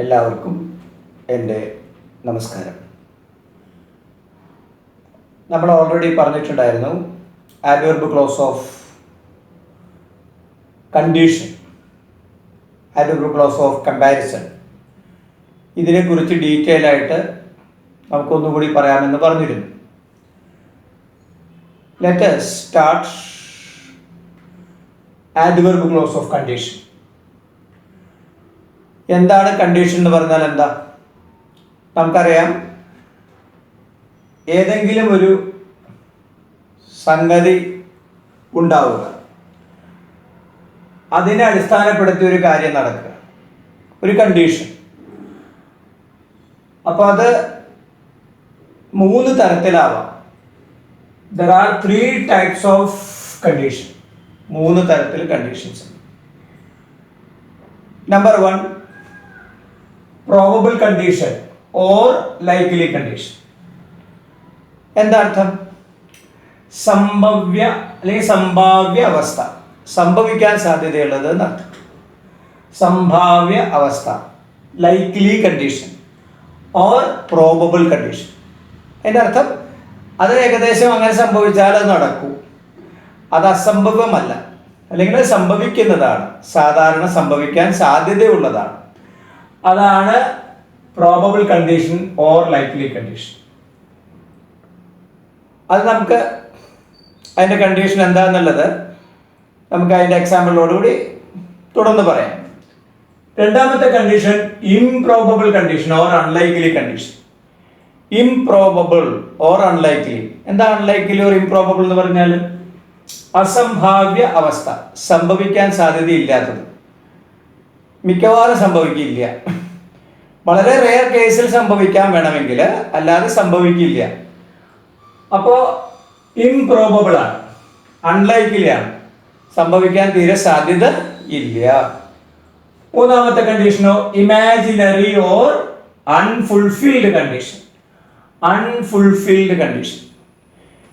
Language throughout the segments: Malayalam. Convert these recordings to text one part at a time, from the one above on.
എല്ലാവർക്കും എൻ്റെ നമസ്കാരം. നമ്മൾ ഓൾറെഡി പറഞ്ഞിട്ടുണ്ടായിരുന്നു adverb clause of condition, adverb clause of comparison. ഇതിനെക്കുറിച്ച് ഡീറ്റെയിൽ ആയിട്ട് നമുക്കൊന്നുകൂടി പറയാമെന്ന് പറഞ്ഞിരുന്നു. Let us start adverb clause of condition. എന്താണ് കണ്ടീഷൻ എന്ന് പറഞ്ഞാൽ എന്താ? നമുക്കറിയാം, ഏതെങ്കിലും ഒരു സംഗതി ഉണ്ടാവുക, അതിനെ അടിസ്ഥാനപ്പെടുത്തി ഒരു കാര്യം നടക്കുക, ഒരു കണ്ടീഷൻ. അപ്പോൾ അത് 3 തരത്തിലാവാം. There are 3 types of condition. 3 തരത്തിൽ conditions. Number 1, probable condition or likely condition. എന്താ അർത്ഥം? സംഭവ്യ അല്ലെങ്കിൽ സംഭാവ്യ അവസ്ഥ, സംഭവിക്കാൻ സാധ്യതയുള്ളത് എന്നർത്ഥം. സംഭാവ്യ അവസ്ഥ, likely condition or probable condition. അതിൻ്റെ അർത്ഥം അത് ഏകദേശം അങ്ങനെ സംഭവിച്ചാൽ അത് നടക്കൂ, അത് അസംഭവമല്ല, അല്ലെങ്കിൽ സംഭവിക്കുന്നതാണ്, സാധാരണ സംഭവിക്കാൻ സാധ്യതയുള്ളതാണ്. അതാണ് probable condition or likely condition. അത് നമുക്ക് അതിൻ്റെ കണ്ടീഷൻ എന്താണെന്നുള്ളത് നമുക്ക് അതിൻ്റെ എക്സാമ്പിളോടുകൂടി തുടർന്ന് പറയാം. രണ്ടാമത്തെ condition improbable condition or unlikely condition. Improbable or unlikely. എന്താ അൺലൈക്ലി ഓർ ഇംപ്രോബബിൾ എന്ന് പറഞ്ഞാൽ? അസംഭാവ്യ അവസ്ഥ, സംഭവിക്കാൻ സാധ്യതയില്ലാത്തത്, മിക്കവാറും സംഭവിക്കില്ല. വളരെ റെയർ കേസിൽ സംഭവിക്കാൻ വേണമെങ്കിൽ, അല്ലാതെ സംഭവിക്കില്ല. അപ്പോൾ ഇംപ്രോബബിൾ ആണ്, അൺലൈക്ലി ആണ്, സംഭവിക്കാൻ തീരെ സാധ്യത ഇല്ല. മൂന്നാമത്തെ കണ്ടീഷനോ imaginary or unfulfilled condition. Unfulfilled condition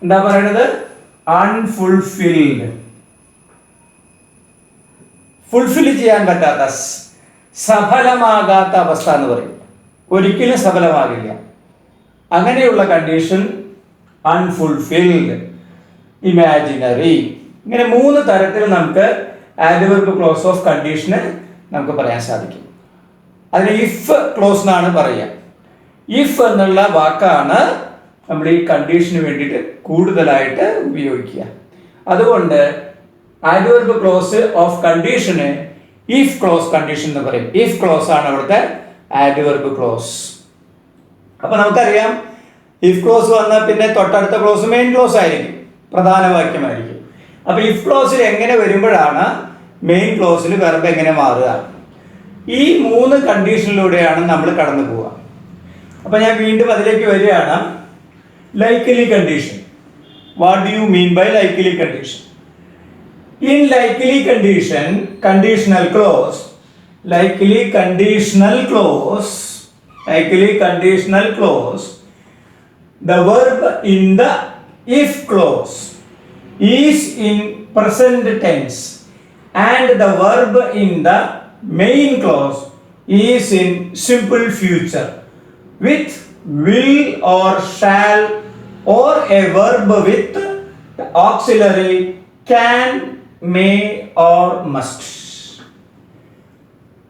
എന്താ പറയണത്? അൺഫുൾഫിൽഡ്, ഫുൾഫിൽ ചെയ്യാൻ പറ്റാത്ത, സഫലമാകാത്ത അവസ്ഥ എന്ന് പറയും. ഒരിക്കലും സഫലമാകില്ല. അങ്ങനെയുള്ള കണ്ടീഷൻ അൺഫുൾഫിൽഡ്, ഇമാജിനറി. ഇങ്ങനെ 3 തരത്തിൽ നമുക്ക് ആഡ്വർബ് ക്ലോസ് ഓഫ് കണ്ടീഷന് നമുക്ക് പറയാൻ സാധിക്കും. അതിന് ഇഫ് ക്ലോസ് എന്നാണ് പറയുക. ഇഫ് എന്നുള്ള വാക്കാണ് നമ്മൾ ഈ കണ്ടീഷന് വേണ്ടിയിട്ട് കൂടുതലായിട്ട് ഉപയോഗിക്കുക. അതുകൊണ്ട് adverb clause of condition if close condition എന്ന് പറയും. ഇഫ് ക്ലോസ് ആണ് അവിടുത്തെ ആഡ്വർബ് ക്ലോസ്. അപ്പൊ നമുക്കറിയാം, ഇഫ് ക്ലോസ് വന്നാൽ പിന്നെ തൊട്ടടുത്ത ക്ലോസ് മെയിൻ ക്ലോസ് ആയിരിക്കും, പ്രധാന വാക്യമായിരിക്കും. അപ്പൊ ഇഫ് ക്ലോസിൽ എങ്ങനെ വരുമ്പോഴാണ് മെയിൻ ക്ലോസിൽ വെർബ് എങ്ങനെ മാറുക? ഈ 3 കണ്ടീഷനിലൂടെയാണ് നമ്മൾ കടന്നു പോവുക. അപ്പൊ ഞാൻ വീണ്ടും അതിലേക്ക് വരികയാണ്. Likely condition. What do you mean by likely condition? In likely condition, conditional clause, likely conditional clause, the verb in the if clause is in present tense and the verb in the main clause is in simple future with will or shall or a verb with the auxiliary can, may or must.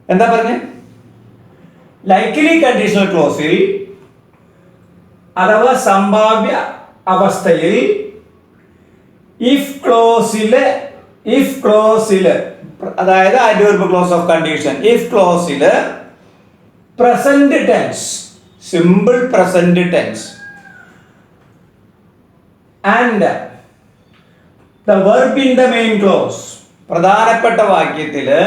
എന്താ പറഞ്ഞേ? ലൈക്ലി കണ്ടീഷണൽ ക്ലോസിൽ അഥവാ സംഭാവ്യ അവസ്ഥയിൽ ഇഫ് ക്ലോസില് അതായത് adverb clause of condition if ക്ലോസില് present tense, simple present tense and the verb in the main clause, പ്രധാനപ്പെട്ട വാക്യത്തില്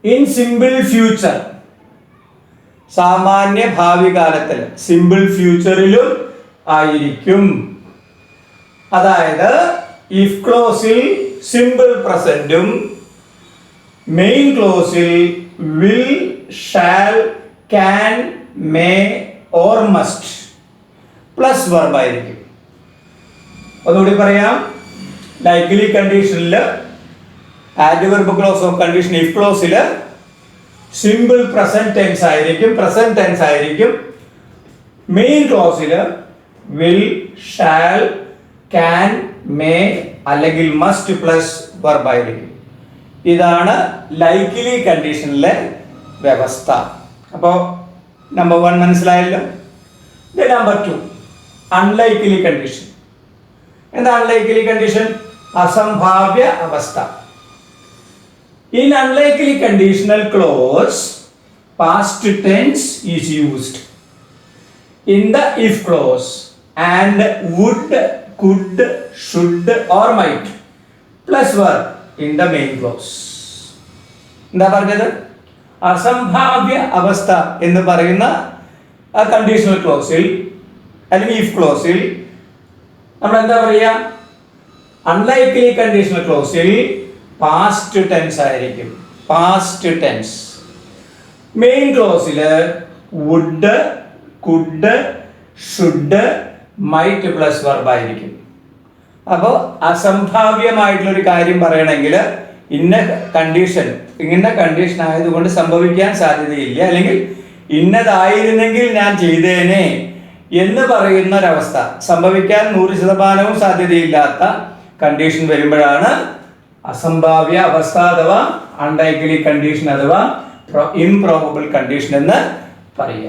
in simple future, സാമാന്യ ഭാവി കാലത്തിൽ, സിമ്പിൾ ഫ്യൂച്ചറിലും ആയിരിക്കും. അതായത് ഇഫ് ക്ലോസിൽ സിമ്പിൾ പ്രസന്റും മെയിൻ ക്ലോസിൽ will, shall, can, may or must plus verb ആയിരിക്കും. ഒന്നുകൂടി പറയാം. ലൈക്ലി കണ്ടീഷനിൽ adverb clause of condition if clause simple present tense ആയിരിക്കും. മെയിൻ ക്ലോസിൽ വിൽ, ഷാൽ, ക്യാൻ, മേ അല്ലെങ്കിൽ മസ്റ്റ് പ്ലസ് വെർബ് ആയിരിക്കും. ഇതാണ് ലൈക്ക്ലി കണ്ടീഷനിലെ വ്യവസ്ഥ. അപ്പോൾ നമ്പർ 1 മനസ്സിലായല്ലോ. Number 2 unlikely condition. എന്താ അൺലൈക്ക്ലി കണ്ടീഷൻ? അസംഭാവ്യ അവസ്ഥ. In unlikely conditional clause, past tense is used in the if clause and would, could, should or might plus verb in the main clause. എന്താ പറഞ്ഞത്? അസംഭാവ്യ അവസ്ഥ എന്ന് പറയുന്ന ആ കണ്ടീഷണൽ ക്ലോസിൽ അല്ലെങ്കിൽ ഇഫ് ക്ലോസിൽ നമ്മൾ എന്താ പറയുക? അൺലൈക്ക്ലി കണ്ടീഷണൽ ക്ലോസിൽ പാസ്റ്റ് ടെൻസ് ആയിരിക്കും. Past tense. മെയിൻ ക്ലോസിൽ would, could, should, might plus verb ആയിരിക്കും. അപ്പോൾ അസംഭാവ്യമായിട്ടുള്ളൊരു കാര്യം പറയണമെങ്കിൽ ഇന്ന കണ്ടീഷൻ ആയതുകൊണ്ട് സംഭവിക്കാൻ സാധ്യതയില്ല, അല്ലെങ്കിൽ ഇന്നതായിരുന്നെങ്കിൽ ഞാൻ ചെയ്തേനെ എന്ന് പറയുന്ന ഒരവസ്ഥ, സംഭവിക്കാൻ 100% സാധ്യതയില്ലാത്ത കണ്ടീഷൻ വരുമ്പോഴാണ് അസംഭാവ്യ അവസ്ഥ അഥവാ അൺലൈക്ക്ലി കണ്ടീഷൻ അഥവാ ഇംപ്രോബബിൾ കണ്ടീഷൻ എന്ന് പറയുക.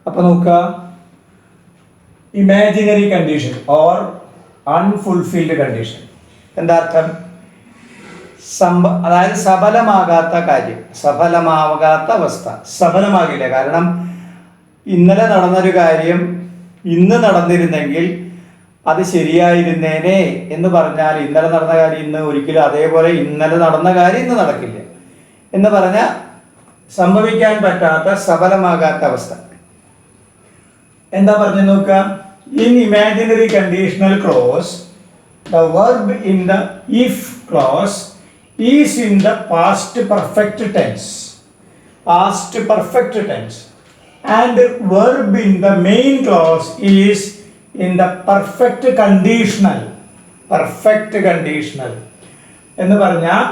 അപ്പൊ നോക്കുക, imaginary condition or unfulfilled condition. എന്താ അർത്ഥം? അതായത് സഫലമാകാത്ത കാര്യം, സഫലമാകാത്ത അവസ്ഥ. സഫലമാകില്ല. കാരണം ഇന്നലെ നടന്നൊരു കാര്യം ഇന്ന് നടന്നിരുന്നെങ്കിൽ അത് ശരിയായിരുന്നേനെ എന്ന് പറഞ്ഞാൽ ഇന്നലെ നടന്ന കാര്യം ഇന്ന് ഒരിക്കലും അതേപോലെ ഇന്നലെ നടന്ന കാര്യം ഇന്ന് നടക്കില്ല എന്ന് പറഞ്ഞാൽ സംഭവിക്കാൻ പറ്റാത്ത സഫലമാകാത്ത അവസ്ഥ. എന്താ പറഞ്ഞു നോക്കുക? In imaginary conditional clause the verb in the if clause is in the past perfect tense and verb in the main clause is in the perfect conditional എന്ന് പറഞ്ഞാൽ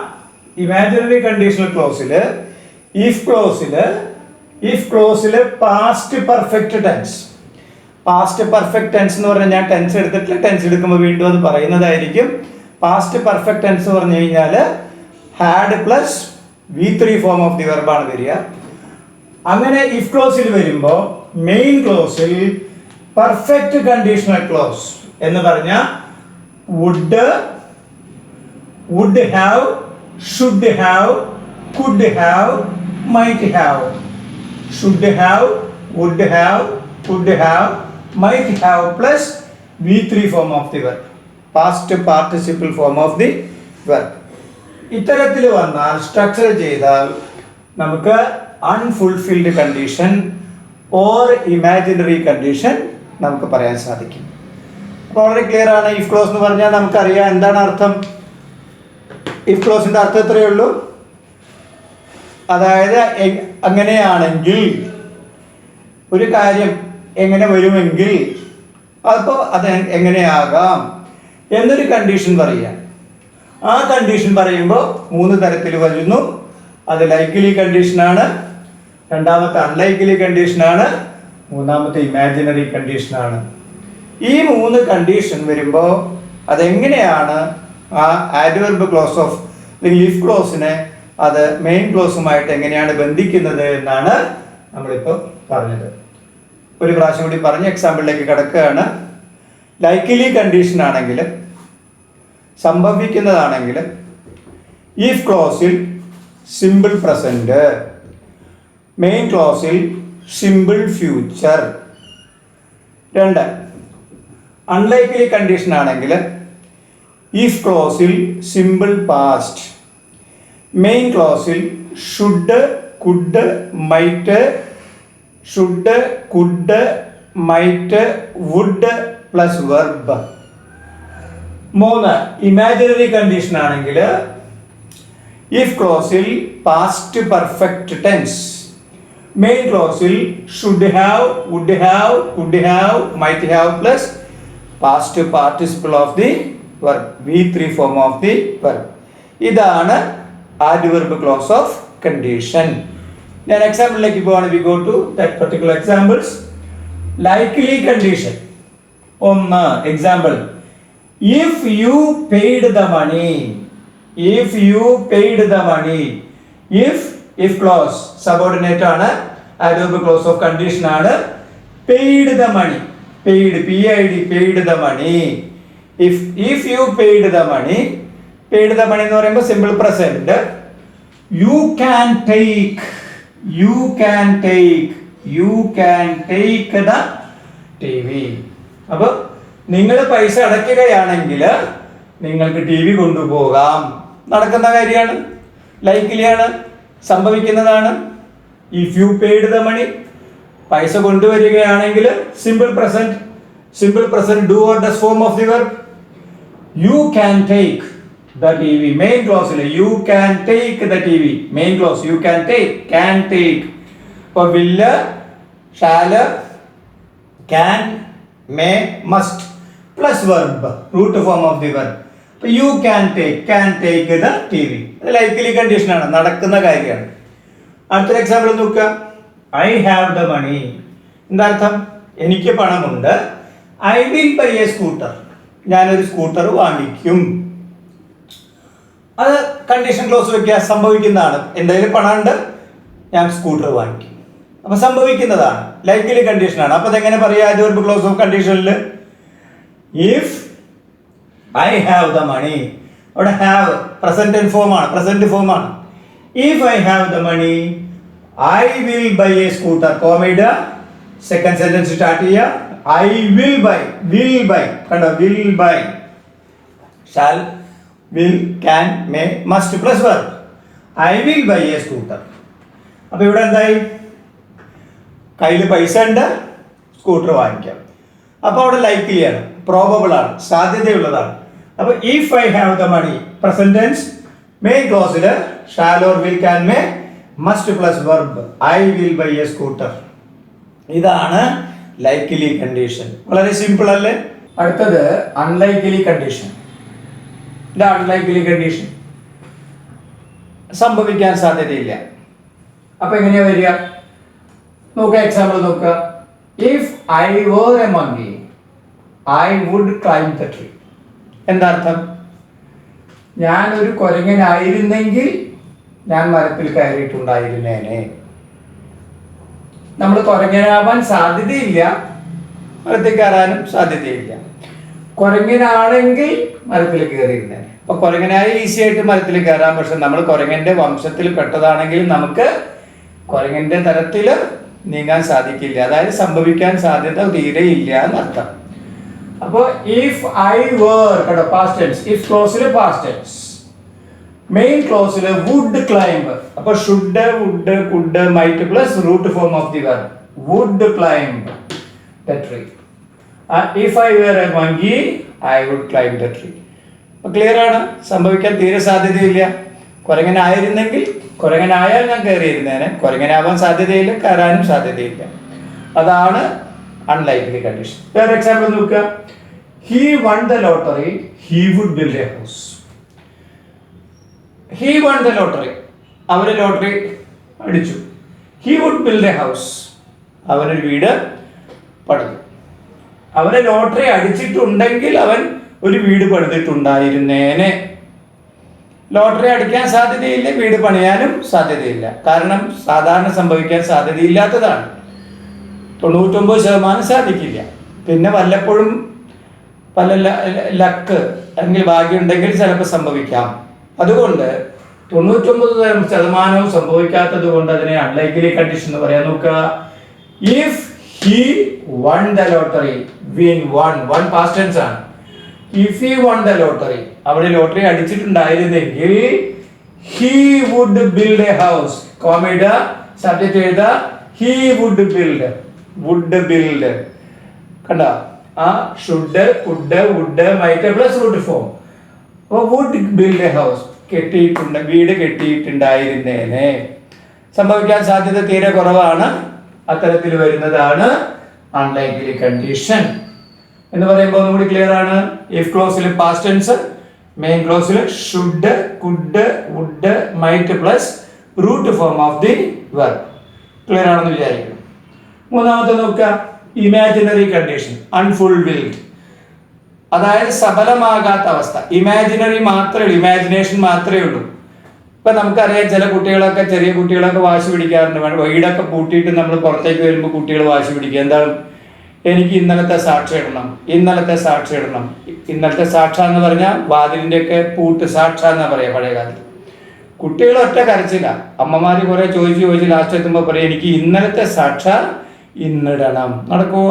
ഇമാജിനറി കണ്ടീഷണൽ ക്ലോസിൽ ഇഫ് ക്ലോസിൽ പാസ്റ്റ് പെർഫെക്റ്റ് ടെൻസ് എന്ന് പറഞ്ഞാൽ ഞാൻ ടെൻസ് എടുത്തിട്ടില്ല, ടെൻസ് എടുക്കുമ്പോൾ വീണ്ടും അത് പറയുന്നതായിരിക്കും. പാസ്റ്റ് പെർഫെക്റ്റ് ടെൻസ് പറഞ്ഞു കഴിഞ്ഞാൽ had plus V3 form of the വെർബാണ് വരിക. അങ്ങനെ ഇഫ് ക്ലോസിൽ വരുമ്പോൾ മെയിൻ ക്ലോസിൽ പെർഫെക്റ്റ് കണ്ടീഷണൽ ക്ലോസ് എന്ന് പറഞ്ഞാൽ would have, should have, could have, might have. Should have, would have, could have, might have plus V3 form of the verb, past participle form of the verb. ഇത്തരത്തിൽ വന്നാൽ സ്ട്രക്ചർ ചെയ്താൽ നമുക്ക് unfulfilled condition or imaginary condition നമുക്ക് പറയാൻ സാധിക്കും. അപ്പോൾ വളരെ ക്ലിയർ ആണ്. ഇഫ് ക്ലോസ് എന്ന് പറഞ്ഞാൽ നമുക്കറിയാം എന്താണ് അർത്ഥം. ഇഫ് ക്ലോസിന്റെ അർത്ഥം എത്രയേ ഉള്ളൂ? അതായത് അങ്ങനെയാണെങ്കിൽ ഒരു കാര്യം എങ്ങനെ വരുമെങ്കിൽ അപ്പോൾ അത് എങ്ങനെയാകാം എന്നൊരു കണ്ടീഷൻ പറയുക. ആ കണ്ടീഷൻ പറയുമ്പോൾ 3 തരത്തിൽ വരുന്നു. അത് ലൈക്ക്ലി കണ്ടീഷനാണ്, രണ്ടാമത്തെ അൺലൈക്ക്ലി കണ്ടീഷനാണ്, മൂന്നാമത്തെ ഇമാജിനറി കണ്ടീഷനാണ്. ഈ 3 കണ്ടീഷൻ വരുമ്പോൾ അതെങ്ങനെയാണ് ആ ആഡ്വർബ് ക്ലോസ് ഓഫ് അല്ലെങ്കിൽ ഇഫ് ക്ലോസിനെ അത് മെയിൻ ക്ലോസുമായിട്ട് എങ്ങനെയാണ് ബന്ധിക്കുന്നത് എന്നാണ് നമ്മളിപ്പോൾ പറഞ്ഞത്. ഒരു പ്രാവശ്യം കൂടി പറഞ്ഞ് എക്സാമ്പിളിലേക്ക് കിടക്കുകയാണ്. ലൈക്ക്ലി കണ്ടീഷൻ ആണെങ്കിൽ, സംഭവിക്കുന്നതാണെങ്കിൽ ഇഫ് ക്ലോസിൽ സിമ്പിൾ പ്രസന്റ്, മെയിൻ ക്ലോസിൽ സിമ്പിൾ ഫ്യൂച്ചർ. 2 അൺലൈക്ക്ലി കണ്ടീഷൻ ആണെങ്കിൽ ഇഫ് ക്ലോസിൽ സിമ്പിൾ പാസ്റ്റ്, മെയിൻ ക്ലോസിൽ should, could, might, should, could, might, would plus verb. 3 imaginary condition ആണെങ്കിൽ ഇഫ് ക്ലോസിൽ പാസ്റ്റ് പെർഫെക്റ്റ് ടെൻസ്, മെയിൻ ക്ലോസിൽ should have, would have, could have, might have plus past participle of the verb, V3 form of the verb. ഇതാണ് ആഡ്വർബ് ക്ലോസ് ഓഫ് കണ്ടീഷൻ. ഞാൻ എക്സാമ്പിളിലേക്ക് പോവാണ്. V go to that particular examples. Likely condition ഒന്ന്. Example, if you paid the money. If you paid the money. If ക്ലോസ് സബോർഡിനേറ്റ് ആണ്, അഡോബ് ക്ലോസ് ഓഫ് കണ്ടീഷൻ ആണ്. Paid the money, paid PID, paid the money. If you paid the money, paid the money എന്ന് പറയുമ്പോൾ simple present. You can take, you can take, you can take the TV. അപ്പൊ നിങ്ങൾ പൈസ അടയ്ക്കുകയാണെങ്കിൽ നിങ്ങൾക്ക് TV കൊണ്ടുപോകാം. നടക്കുന്ന കാര്യമാണ്, ലൈക്ലിയാണ്, സംഭവിക്കുന്നതാണ്. If you paid the money, പൈസ കൊണ്ടുവരികയാണെങ്കിൽ simple present do or does form of the verb. You can take the TV. Main ക്ലോസിൽ you can take the TV. Main clause you can take, can take. അപ്പോൾ will, shall, can, may, must plus verb, root form of the verb. അപ്പോൾ you can take the TV. അത് ലൈക്ലി കണ്ടീഷൻ ആണ്, നടക്കുന്ന കാര്യമാണ്. അടുത്തൊരു എക്സാമ്പിൾ നോക്കുക. ഐ ഹാവ് ദ മണി. എന്താ അർത്ഥം? എനിക്ക് പണമുണ്ട്. I will buy a scooter. ഞാനൊരു സ്കൂട്ടർ വാങ്ങിക്കും. അത് കണ്ടീഷൻ ക്ലോസ് വെക്കുക, സംഭവിക്കുന്നതാണ്. എന്തായാലും പണമുണ്ട്, ഞാൻ സ്കൂട്ടർ വാങ്ങിക്കും. അപ്പൊ സംഭവിക്കുന്നതാണ്, ലൈക്ലി കണ്ടീഷൻ ആണ്. അപ്പൊ അതെങ്ങനെ പറയാ അഡ്വർബ് ക്ലോസ് ഓഫ് കണ്ടീഷനിൽ? If I have the money, അവിടെ ഹാവ് പ്രസന്റ് ഫോം ആണ്. If I have the money, I will buy a scooter. കോമയിട, സെക്കൻഡ് സെന്റൻസ് സ്റ്റാർട്ട് ചെയ്യുക. ഐ വിൽ ബൈ, കണ്ടോ, will buy, shall, will, can, may, must plus verb. I will buy a scooter. അപ്പൊ ഇവിടെ എന്തായി? കയ്യിൽ പൈസ ഉണ്ട്, സ്കൂട്ടർ വാങ്ങിക്കാം. അപ്പൊ അവിടെ ലൈക്ലി ആണ്, പ്രോബബിൾ ആണ്, സാധ്യതയുള്ളതാണ്. അപ്പൊ if I have the money, present tense, main ക്ലോസിൽ shall or will, can, may, must plus verb. I will buy a scooter. ഇതാണ് ലൈക്ലി കണ്ടീഷൻ. വളരെ സിമ്പിൾ അല്ലേ? അടുത്തത് അൺലൈക്ലി കണ്ടീഷൻ. അൺലൈക്ലി കണ്ടീഷൻ സംഭവിക്കാൻ സാധ്യതയില്ല. അപ്പൊ എങ്ങനെയാ വരിക? നോക്കുക, എക്സാമ്പിൾ നോക്കുക. If I were a monkey, I would climb the tree. എന്താ അർത്ഥം? ഞാൻ ഒരു കുരങ്ങനായിരുന്നെങ്കിൽ ഞാൻ മരത്തിൽ കയറിയിട്ടുണ്ടായിരുന്നേനെ. നമ്മൾ കുരങ്ങനാവാൻ സാധ്യതയില്ല, മരത്തിൽ കയറാനും സാധ്യതയില്ല. കുരങ്ങനാണെങ്കിൽ മരത്തിൽ കയറിയിരുന്നേനെ. അപ്പൊ കുരങ്ങനായി ഈസി ആയിട്ട് മരത്തിൽ കയറാം. പക്ഷെ നമ്മൾ കുരങ്ങന്റെ വംശത്തിൽ പെട്ടതാണെങ്കിൽ നമുക്ക് കുരങ്ങന്റെ തരത്തിൽ നീങ്ങാൻ സാധിക്കില്ല. അതായത് സംഭവിക്കാൻ സാധ്യത തീരെ ഇല്ല എന്നർത്ഥം. അപ്പോൾ ഇഫ് ഐ വേർ, കേട്ടോ, പാസ്റ്റ് ടെൻസ്. ഇഫ് ക്ലോസിൽ പാസ്റ്റ് ടെൻസ്, മെയിൻ ക്ലോസിൽ വുഡ് ക്ലൈംബ്. അപ്പൊ should, would, could, might plus root form of the verb. Would climb the tree. If I were a monkey, I would climb the tree. അപ്പൊ ക്ലിയർ ആണ്, സംഭവിക്കാൻ തീരെ സാധ്യതയില്ല. കുരങ്ങനായിരുന്നെങ്കിൽ, കുരങ്ങനായാൽ ഞാൻ കയറിയിരുന്നേനെ. കുരങ്ങനാവാൻ സാധ്യതയില്ല, കയറാനും സാധ്യതയില്ല. അതാണ് അൺലൈക്ലി കണ്ടീഷൻ. വേറെ എക്സാമ്പിൾ നോക്കുക. He won the lottery, he would build a house. He won the lottery, അവര് ലോട്ടറി അടിച്ചു. He would build a house, അവനൊരു വീട് പണിതു. അവന് ലോട്ടറി അടിച്ചിട്ടുണ്ടെങ്കിൽ അവൻ ഒരു വീട് പണിതിട്ടുണ്ടായിരുന്നേനെ. ലോട്ടറി അടിക്കാൻ സാധ്യതയില്ല, വീട് പണിയാനും സാധ്യതയില്ല. കാരണം സാധാരണ സംഭവിക്കാൻ സാധ്യതയില്ലാത്തതാണ്. 99% സാധിക്കില്ല. പിന്നെ വല്ലപ്പോഴും പല ലക്ക് അല്ലെങ്കിൽ ഭാഗ്യമുണ്ടെങ്കിൽ ചിലപ്പോൾ സംഭവിക്കാം. അതുകൊണ്ട് 99% സംഭവിക്കാത്തത് കൊണ്ട് അതിനെ അൺലൈക്ലി കണ്ടീഷൻ എന്ന് പറയാൻ നോക്കുക. If he won the lottery, win, won past tense ആണ്. If he won the lottery, അവിടെ ലോട്ടറി അടിച്ചിട്ടുണ്ടായിരുന്നെങ്കിൽ he would build a house. കോമയിട, സബ്ജക്റ്റ് എഴുത, ഹി വുഡ് ബിൽഡ്. കണ്ട, ആ should, could, would, might plus root form. അപ്പോൾ വുഡ് ബിൽഡ് എ ഹൗസ്, വീട് കെട്ടിയിട്ടുണ്ടായിരുന്നേനെ. സംഭവിക്കാൻ സാധ്യത തീരെ കുറവാണ്. അത്തരത്തിൽ വരുന്നതാണ് അൺലൈക്ലി കണ്ടീഷൻ എന്ന് പറയുമ്പോൾ ഒന്നുകൂടി ക്ലിയർ ആണ്. ഇഫ് ക്ലോസിൽ പാസ്റ്റ് ടെൻസ്, മെയിൻ ക്ലോസിൽ should, could, would, might plus root form of the verb. Clear ആണെന്ന് വിചാരിക്കുന്നു. മൂന്നാമത്തെ നോക്കുക, ഇമാജിനറി കണ്ടീഷൻ, അൺഫുൾഫിൽഡ്, അതായത് സഫലമാകാത്ത അവസ്ഥ. ഇമാജിനറി മാത്രമേ ഉള്ളൂ, ഇമാജിനേഷൻ മാത്രമേ ഉള്ളൂ. ഇപ്പൊ നമുക്കറിയാം ചില കുട്ടികളൊക്കെ, ചെറിയ കുട്ടികളൊക്കെ വാശി പിടിക്കാറുണ്ട്. വീടൊക്കെ പൂട്ടിയിട്ട് നമ്മൾ പുറത്തേക്ക് വരുമ്പോൾ കുട്ടികൾ വാശി പിടിക്കുക, എന്താണ്, എനിക്ക് ഇന്നലത്തെ സാക്ഷി ഇടണം, ഇന്നലത്തെ സാക്ഷി ഇടണം. ഇന്നലത്തെ സാക്ഷ എന്ന് പറഞ്ഞാൽ വാതിലിന്റെ ഒക്കെ പൂട്ട് സാക്ഷ എന്നാ പറയാ പഴയ കാലത്ത്. കുട്ടികൾ ഒറ്റ കരച്ചില്ല, അമ്മമാര് കുറെ ചോദിച്ച് ലാസ്റ്റ് എത്തുമ്പോൾ പറയും എനിക്ക് ഇന്നലത്തെ സാക്ഷ ഇന്നിടണം. നടക്കുമോ?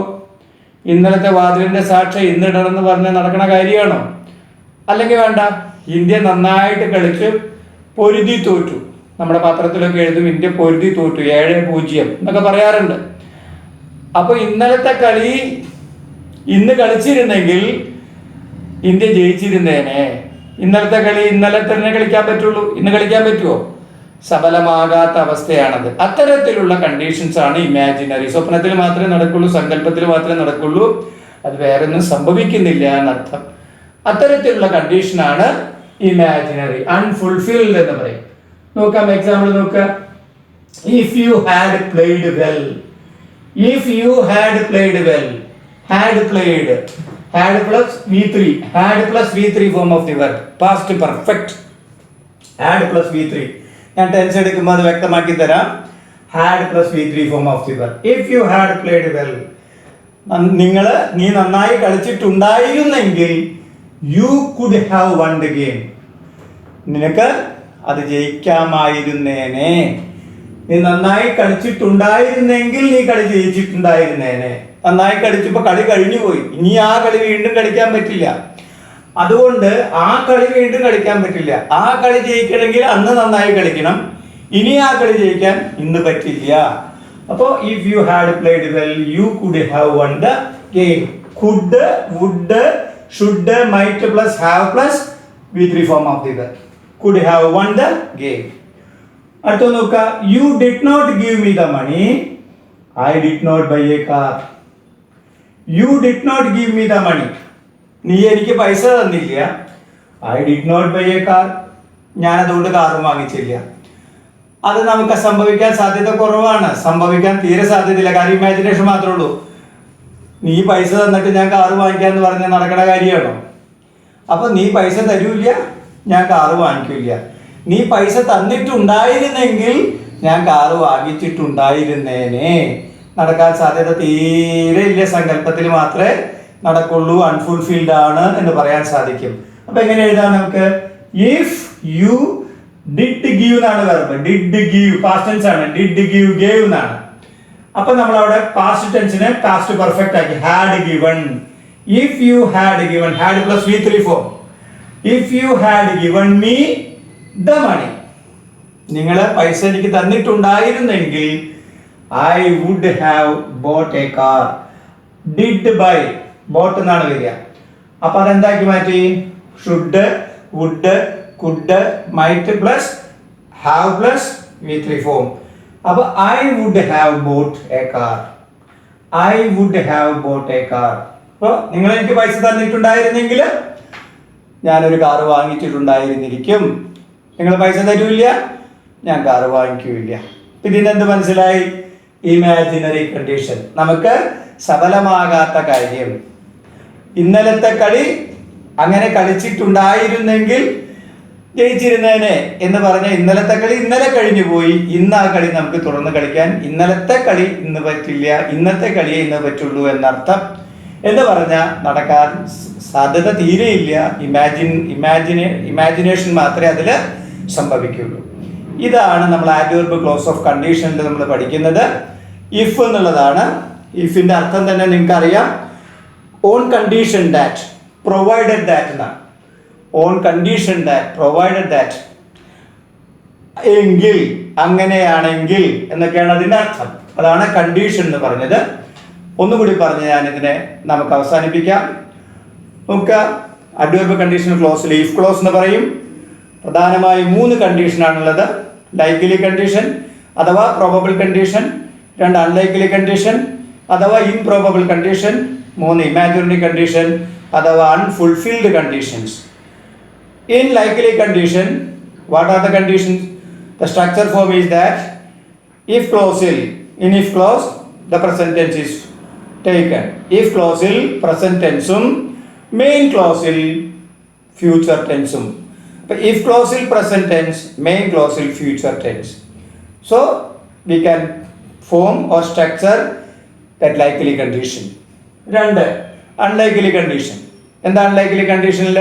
ഇന്നലത്തെ വാതിലിന്റെ സാക്ഷ ഇന്നിടണം എന്ന് പറഞ്ഞാൽ നടക്കണ കാര്യമാണോ? അല്ലെങ്കിൽ വേണ്ട. ഇന്ത്യ നന്നായിട്ട് കളിച്ച് പൊരുതി തോറ്റു. നമ്മുടെ പത്രത്തിലൊക്കെ എഴുതും ഇന്ത്യ പൊരുതി തോറ്റു 7-0 എന്നൊക്കെ പറയാറുണ്ട്. അപ്പൊ ഇന്നലത്തെ കളി ഇന്ന് കളിച്ചിരുന്നെങ്കിൽ ഇന്ത്യ ജയിച്ചിരുന്നേനെ. ഇന്നലത്തെ കളി ഇന്നലെ തന്നെ കളിക്കാൻ പറ്റുള്ളൂ, ഇന്ന് കളിക്കാൻ പറ്റുമോ? സഫലമാകാത്ത അവസ്ഥയാണത്. അത്തരത്തിലുള്ള കണ്ടീഷൻസ് ആണ് ഇമാജിനറി. സ്വപ്നത്തിൽ മാത്രമേ നടക്കുള്ളൂ, സങ്കല്പത്തിൽ മാത്രമേ നടക്കുള്ളൂ, അത് വേറൊന്നും സംഭവിക്കുന്നില്ല എന്നർത്ഥം. അത്തരത്തിലുള്ള കണ്ടീഷനാണ് ഇമാജിനറി, അൺഫുൾഫിൽഡ് എന്ന് പറയും. നോക്കാം, എക്സാമ്പിൾ നോക്കാം. If you had played well, if you had played well, had played, had plus v3, had plus v3 form of the verb, past perfect, had plus v3. ഞാൻ ടെൻസ് എടുക്കുമ്പോൾ അത് വ്യക്തമാക്കി തരാം. had plus v3 form of the verb. if you had played well, നീ നന്നായി കളിച്ചിട്ടുണ്ടായിരുന്നെങ്കിൽ you could have won the game, നിനക്ക് അത് ജയിക്കാമായിരുന്നേനെ. നീ നന്നായി കളിച്ചിട്ടുണ്ടായിരുന്നെങ്കിൽ നീ കളി ജയിച്ചിട്ടുണ്ടായിരുന്നേനെ. നന്നായി കളിച്ചപ്പോൾ കളി കഴിഞ്ഞു പോയി, ഇനി ആ കളി വീണ്ടും കളിക്കാൻ പറ്റില്ല. അതുകൊണ്ട് ആ കളി വീണ്ടും കളിക്കാൻ പറ്റില്ല. ആ കളി ജയിക്കണമെങ്കിൽ അന്ന് നന്നായി കളിക്കണം, ഇനി ആ കളി ജയിക്കാൻ ഇന്ന് പറ്റില്ല. അപ്പോൾ if you had played well you could have won the game. Could, would, should, might plus have plus v3 form of the verb. Could have won the game. അടുത്ത നോക്കുക, you did not give me the money, I did not buy a car. You did not give me the money, നീ എനിക്ക് പൈസ തന്നില്ല. I did not buy a car, ഞാൻ അതുകൊണ്ട് കാറും വാങ്ങിച്ചില്ല. അത് നമുക്ക് സംഭവിക്കാൻ സാധ്യത കുറവാണ്, സംഭവിക്കാൻ തീരെ സാധ്യതയില്ല. കാര്യം ഇമാജിനേഷൻ മാത്രമേ ഉള്ളൂ. നീ പൈസ തന്നിട്ട് ഞാൻ കാറ് വാങ്ങിക്കാന്ന് പറഞ്ഞാൽ നടക്കണ കാര്യമാണോ? അപ്പൊ നീ പൈസ തരൂല്ല, ഞാൻ കാറ് വാങ്ങിക്കില്ല. നീ പൈസ തന്നിട്ടുണ്ടായിരുന്നെങ്കിൽ ഞാൻ കാറ് വാങ്ങിച്ചിട്ടുണ്ടായിരുന്നേനെ. നടക്കാൻ സാധ്യത തീരെ ഇല്ല, സങ്കല്പത്തിൽ മാത്രമേ നടക്കുള്ളൂ, അൺഫുൾഫിൽഡ് ആണ് എന്ന് പറയാൻ സാധിക്കും. അപ്പൊ എങ്ങനെ എഴുതാം നമുക്ക്? ഇഫ് യു ഡിഡ് ഗീവ് എന്നാണ് verb. Did give past tense ആണ്, ഡിഡ് ഗീവ് ഗേവ് എന്നാണ്. അപ്പൊ നമ്മൾ അവിടെ പാസ്റ്റ് ടെൻസിനെ പാസ്റ്റ് പെർഫെക്റ്റ് ആക്കി, had given. If you had given, had plus v3 form. If you had given me the money, നിങ്ങൾ പൈസ എനിക്ക് തന്നിട്ടുണ്ടായിരുന്നെങ്കിൽ I would have bought a car. Did buy, bought എന്നാണ് വരിക. അപ്പൊ അതെന്താക്കി മാറ്റി? Should, would, could, might plus have plus v3 form. അപ്പൊ I would have bought a car. I would have bought a car. അപ്പൊ നിങ്ങൾ എനിക്ക് പൈസ തന്നിട്ടുണ്ടായിരുന്നെങ്കിൽ ഞാനൊരു കാറ് വാങ്ങിച്ചിട്ടുണ്ടായിരുന്നിരിക്കും. നിങ്ങൾ പൈസ തരൂല്ല, ഞാൻ കാറ് വാങ്ങിക്കൂല്ല. ഇതിനെന്ത് മനസ്സിലായി? Imaginary condition. നമുക്ക് സഫലമാകാത്ത കാര്യം, ഇന്നലത്തെ കളി അങ്ങനെ കളിച്ചിട്ടുണ്ടായിരുന്നെങ്കിൽ ജയിച്ചിരുന്നേനെ എന്ന് പറഞ്ഞ ഇന്നലത്തെ കളി ഇന്നലെ കഴിഞ്ഞു പോയി, ഇന്ന് ആ കളി നമുക്ക് തുടർന്ന് കളിക്കാൻ, ഇന്നലത്തെ കളി ഇന്ന് പറ്റില്ല, ഇന്നത്തെ കളിയെ ഇന്ന് പറ്റുള്ളൂ എന്നർത്ഥം. എന്ന് പറഞ്ഞാൽ നടക്കാൻ സാധ്യത തീരെയില്ല. ഇമാജിനേഷൻ മാത്രമേ അതിൽ സംഭവിക്കുള്ളൂ. ഇതാണ് നമ്മൾ ആഡ്വർബ് ക്ലോസ് ഓഫ് കണ്ടീഷനിൽ നമ്മൾ പഠിക്കുന്നത്. ഇഫ് എന്നുള്ളതാണ്. ഇഫിന്റെ അർത്ഥം തന്നെ നിങ്ങൾക്ക് അറിയാം, on condition that, provided that എന്നാണ്. On condition that, provided that, എങ്കിൽ, അങ്ങനെയാണെങ്കിൽ എന്നൊക്കെയാണ് അതിന്റെ അർത്ഥം. അതാണ് കണ്ടീഷൻ എന്ന് പറഞ്ഞത്. ഒന്നുകൂടി പറഞ്ഞ് ഞാൻ ഇതിനെ നമുക്ക് അവസാനിപ്പിക്കാം. നോക്കുക, അഡ്വർബ് കണ്ടീഷൻ ക്ലോസിൽ ഇഫ് ക്ലോസ് എന്ന് പറയും. പ്രധാനമായും 3 കണ്ടീഷനാണുള്ളത്. ലൈക്ലി കണ്ടീഷൻ അഥവാ പ്രോബബിൾ കണ്ടീഷൻ, 2 അൺലൈക്ലി കണ്ടീഷൻ അഥവാ ഇംപ്രോബബിൾ കണ്ടീഷൻ, 3 ഇമാജിനറി കണ്ടീഷൻ അഥവാ unfulfilled conditions. In likely condition, what are the conditions? The structure form is that if clause il in if clause the present tense is taken. If clause il present tense main clause il future tense if clause il present tense main clause il future tense. So we can form or structure that likely condition. രണ്ട് unlikely condition. എന്താ unlikely conditionൽ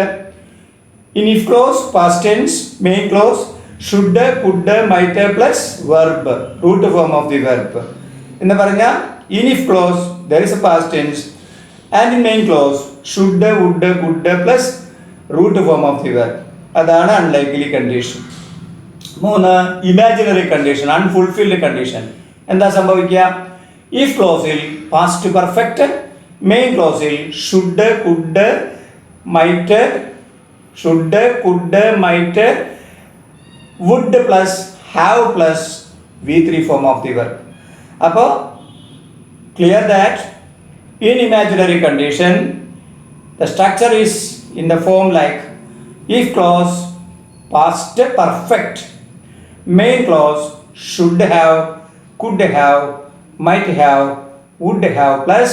in if clause past tense main clause should could might plus verb root form of the verb എന്ന് പറഞ്ഞാൽ in if clause there is a past tense and in main clause should would could plus root form of the verb. അതാണ് unlikely condition. മൂന്ന് imaginary condition unfulfilled condition. എന്താ സംഭവിക്കുക? if clauseൽ past perfect main clauseൽ should could might would plus have plus V3 form of the verb. അപ്പോൾ clear that in imaginary condition the structure is in the form like if clause past perfect main clause should have could have might have would have plus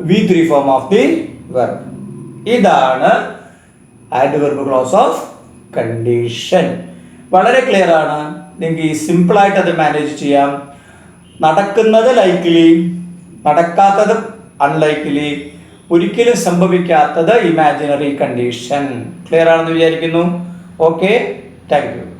V3 form of the verb. ഇതാണ് adverb clause of condition. വളരെ ക്ലിയർ ആണ്. നിങ്ങൾക്ക് ഈ സിമ്പിളായിട്ട് അത് മാനേജ് ചെയ്യാം. നടക്കുന്നത് ലൈക്ക്ലി, നടക്കാത്തത് അൺലൈക്ക്ലി, ഒരിക്കലും സംഭവിക്കാത്തത് ഇമാജിനറി കണ്ടീഷൻ. ക്ലിയർ ആണെന്ന് വിചാരിക്കുന്നു. Okay, thank you.